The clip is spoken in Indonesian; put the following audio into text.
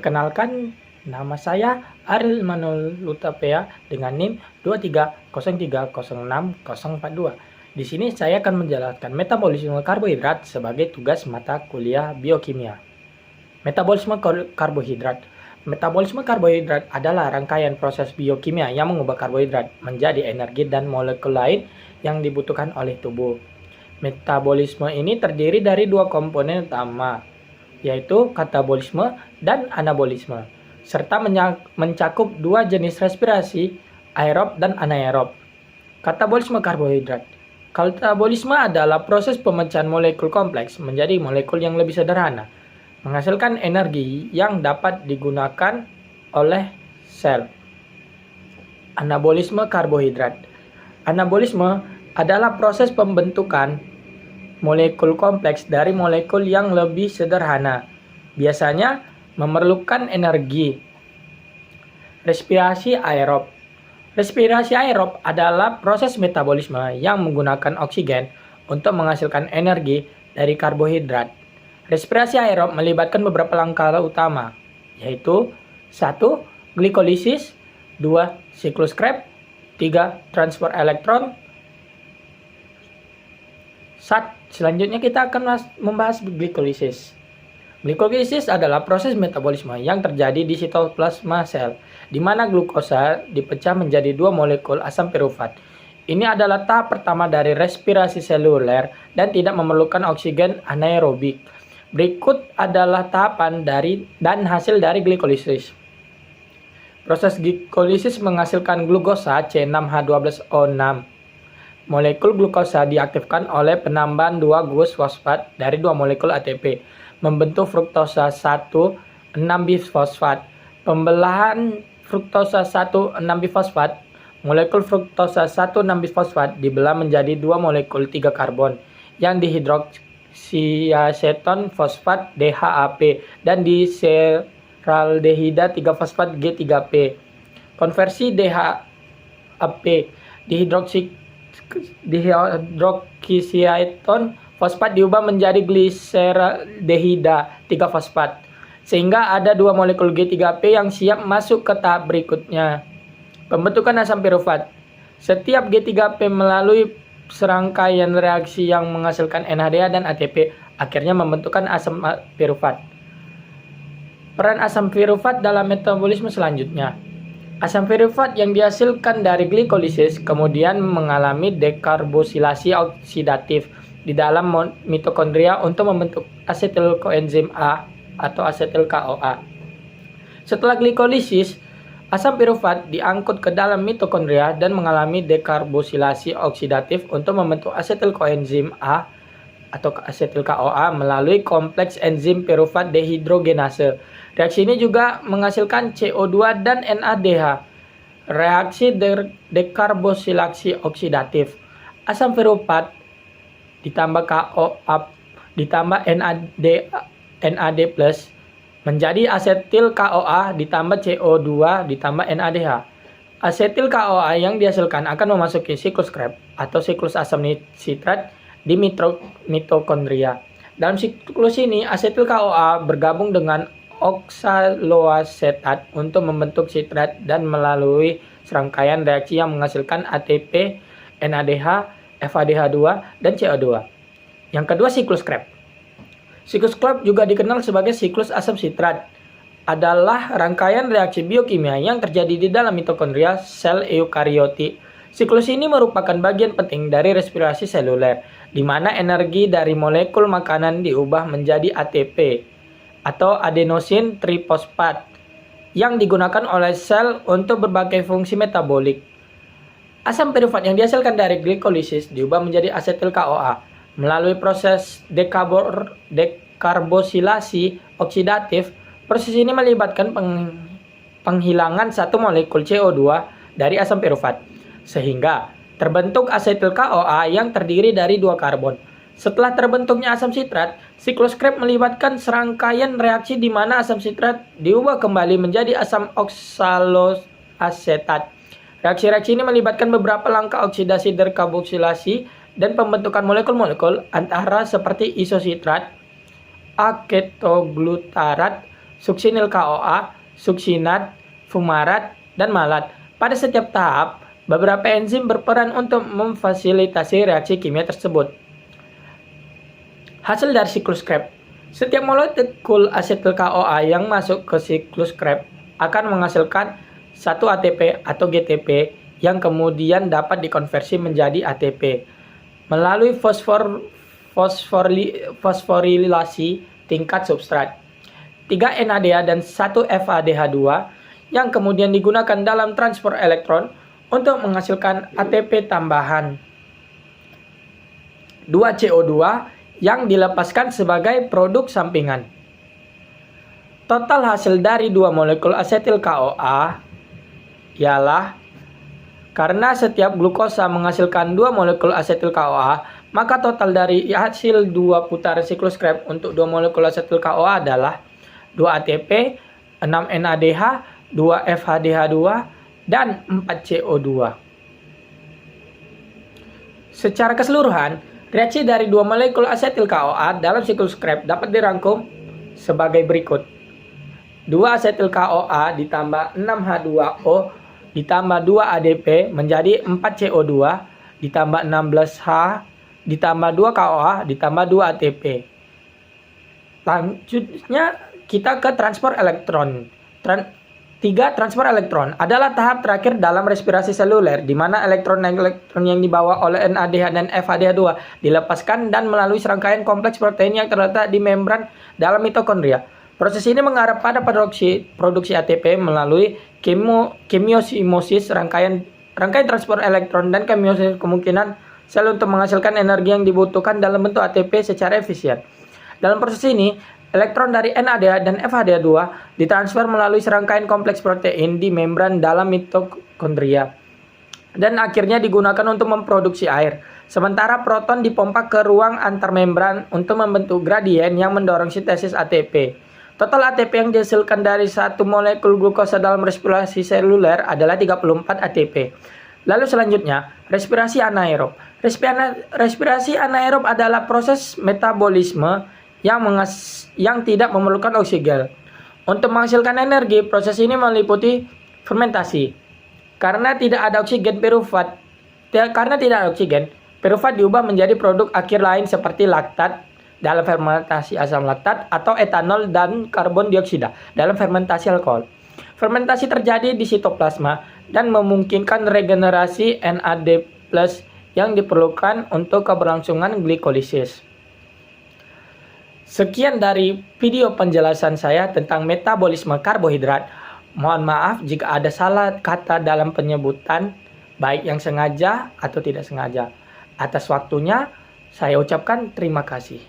Perkenalkan, nama saya Ariel Manuel Lutapea dengan NIM 230306042. Di sini saya akan menjelaskan metabolisme karbohidrat sebagai tugas mata kuliah biokimia. Metabolisme karbohidrat. Metabolisme karbohidrat adalah rangkaian proses biokimia yang mengubah karbohidrat menjadi energi dan molekul lain yang dibutuhkan oleh tubuh. Metabolisme ini terdiri dari dua komponen utama, yaitu katabolisme dan anabolisme, serta mencakup dua jenis respirasi, aerob dan anaerob. Katabolisme karbohidrat. Katabolisme adalah proses pemecahan molekul kompleks menjadi molekul yang lebih sederhana, menghasilkan energi yang dapat digunakan oleh sel. Anabolisme karbohidrat. Anabolisme adalah proses pembentukan molekul kompleks dari molekul yang lebih sederhana, biasanya memerlukan energi. Respirasi aerob. Respirasi aerob adalah proses metabolisme yang menggunakan oksigen untuk menghasilkan energi dari karbohidrat. Respirasi aerob melibatkan beberapa langkah utama, yaitu 1. Glikolisis, 2. Siklus Krebs, 3. Transfer elektron. Selanjutnya kita akan membahas glikolisis. Glikolisis adalah proses metabolisme yang terjadi di sitoplasma sel, di mana glukosa dipecah menjadi dua molekul asam pirufat. Ini adalah tahap pertama dari respirasi seluler dan tidak memerlukan oksigen anaerobik. Berikut adalah tahapan dan hasil dari glikolisis. Proses glikolisis menghasilkan glukosa C6H12O6. Molekul glukosa diaktifkan oleh penambahan 2 gus fosfat dari 2 molekul ATP, membentuk fruktosa 1,6-bisfosfat. Pembelahan fruktosa 1,6-bisfosfat, molekul fruktosa 1,6-bisfosfat dibelah menjadi 2 molekul 3 karbon yang dihidroksiaseton fosfat DHAP dan diseraldehida 3-fosfat G3P. Konversi DHAP dihidroksiaseton fosfat diubah menjadi gliseraldehida 3-fosfat, sehingga ada 2 molekul G3P yang siap masuk ke tahap berikutnya, pembentukan asam pirufat. Setiap G3P melalui serangkaian reaksi yang menghasilkan NADH dan ATP, akhirnya membentukkan asam pirufat. Peran asam pirufat dalam metabolisme selanjutnya. Asam pirufat yang dihasilkan dari glikolisis kemudian mengalami dekarbosilasi oksidatif di dalam mitokondria untuk membentuk asetil koenzim A atau asetil CoA. Setelah glikolisis, asam pirufat diangkut ke dalam mitokondria dan mengalami dekarbosilasi oksidatif untuk membentuk asetil koenzim A atau asetil CoA melalui kompleks enzim pirufat dehidrogenase. Reaksi ini juga menghasilkan CO2 dan NADH. Reaksi dekarbosilasi oksidatif. Asam pirufat ditambah CoA ditambah NAD+ menjadi asetil CoA ditambah CO2 ditambah NADH. Asetil CoA yang dihasilkan akan memasuki siklus Krebs atau siklus asam sitrat di mitokondria. Dalam siklus ini, asetil CoA bergabung dengan oksaloasetat untuk membentuk sitrat dan melalui serangkaian reaksi yang menghasilkan ATP, NADH, FADH2, dan CO2. Yang kedua, siklus Krebs. Siklus Krebs juga dikenal sebagai siklus asam sitrat, adalah rangkaian reaksi biokimia yang terjadi di dalam mitokondria sel eukarioti. Siklus ini merupakan bagian penting dari respirasi seluler, di mana energi dari molekul makanan diubah menjadi ATP atau adenosin trifosfat yang digunakan oleh sel untuk berbagai fungsi metabolik. Asam pirufat yang dihasilkan dari glikolisis diubah menjadi asetil CoA melalui proses dekarbosilasi oksidatif. Proses ini melibatkan penghilangan satu molekul CO2 dari asam pirufat, sehingga terbentuk asetil CoA yang terdiri dari 2 karbon. Setelah terbentuknya asam sitrat, siklus Krebs melibatkan serangkaian reaksi di mana asam sitrat diubah kembali menjadi asam oksaloasetat. Reaksi-reaksi ini melibatkan beberapa langkah oksidasi dekarboksilasi dan pembentukan molekul-molekul antara seperti isositrat, aketoglutarat, suksinil CoA, suksinat, fumarat, dan malat. Pada setiap tahap, beberapa enzim berperan untuk memfasilitasi reaksi kimia tersebut. Hasil dari siklus Krebs. Setiap molekul asetil CoA yang masuk ke siklus Krebs akan menghasilkan satu ATP atau GTP yang kemudian dapat dikonversi menjadi ATP melalui fosforilasi tingkat substrat. 3 NADH dan 1 FADH2 yang kemudian digunakan dalam transport elektron untuk menghasilkan ATP tambahan. 2 CO2 yang dilepaskan sebagai produk sampingan. Total hasil dari 2 molekul asetil CoA ialah, karena setiap glukosa menghasilkan 2 molekul asetil CoA, maka total dari hasil 2 putaran siklus Krebs untuk 2 molekul asetil CoA adalah 2 ATP, 6 NADH, 2 FADH2, dan 4 CO2. Secara keseluruhan, reaksi dari 2 molekul asetil CoA dalam siklus Krebs dapat dirangkum sebagai berikut. 2 asetil CoA ditambah 6H2O ditambah 2 ADP menjadi 4 CO2 ditambah 16H ditambah 2 KOA ditambah 2 ATP. Lanjutnya kita ke transport elektron. 3 transport elektron adalah tahap terakhir dalam respirasi seluler, di mana elektron yang dibawa oleh NADH dan FADH2 dilepaskan dan melalui serangkaian kompleks protein yang terletak di membran dalam mitokondria. Proses ini mengarah pada produksi ATP melalui kemiosimosis, rangkaian transport elektron dan kemiosimosis kemungkinan sel untuk menghasilkan energi yang dibutuhkan dalam bentuk ATP secara efisien. Dalam proses ini, elektron dari NADH dan FADH2 ditransfer melalui serangkaian kompleks protein di membran dalam mitokondria dan akhirnya digunakan untuk memproduksi air. Sementara proton dipompa ke ruang antarmembran untuk membentuk gradien yang mendorong sintesis ATP. Total ATP yang dihasilkan dari satu molekul glukosa dalam respirasi seluler adalah 34 ATP. Lalu selanjutnya, respirasi anaerob. Respirasi anaerob adalah proses metabolisme yang tidak memerlukan oksigen. Untuk menghasilkan energi, proses ini meliputi fermentasi. Karena tidak ada oksigen, pirufat diubah menjadi produk akhir lain seperti laktat dalam fermentasi asam laktat atau etanol dan karbon dioksida dalam fermentasi alkohol. Fermentasi terjadi di sitoplasma dan memungkinkan regenerasi NAD+ yang diperlukan untuk keberlangsungan glikolisis. Sekian dari video penjelasan saya tentang metabolisme karbohidrat. Mohon maaf jika ada salah kata dalam penyebutan, baik yang sengaja atau tidak sengaja. Atas waktunya, saya ucapkan terima kasih.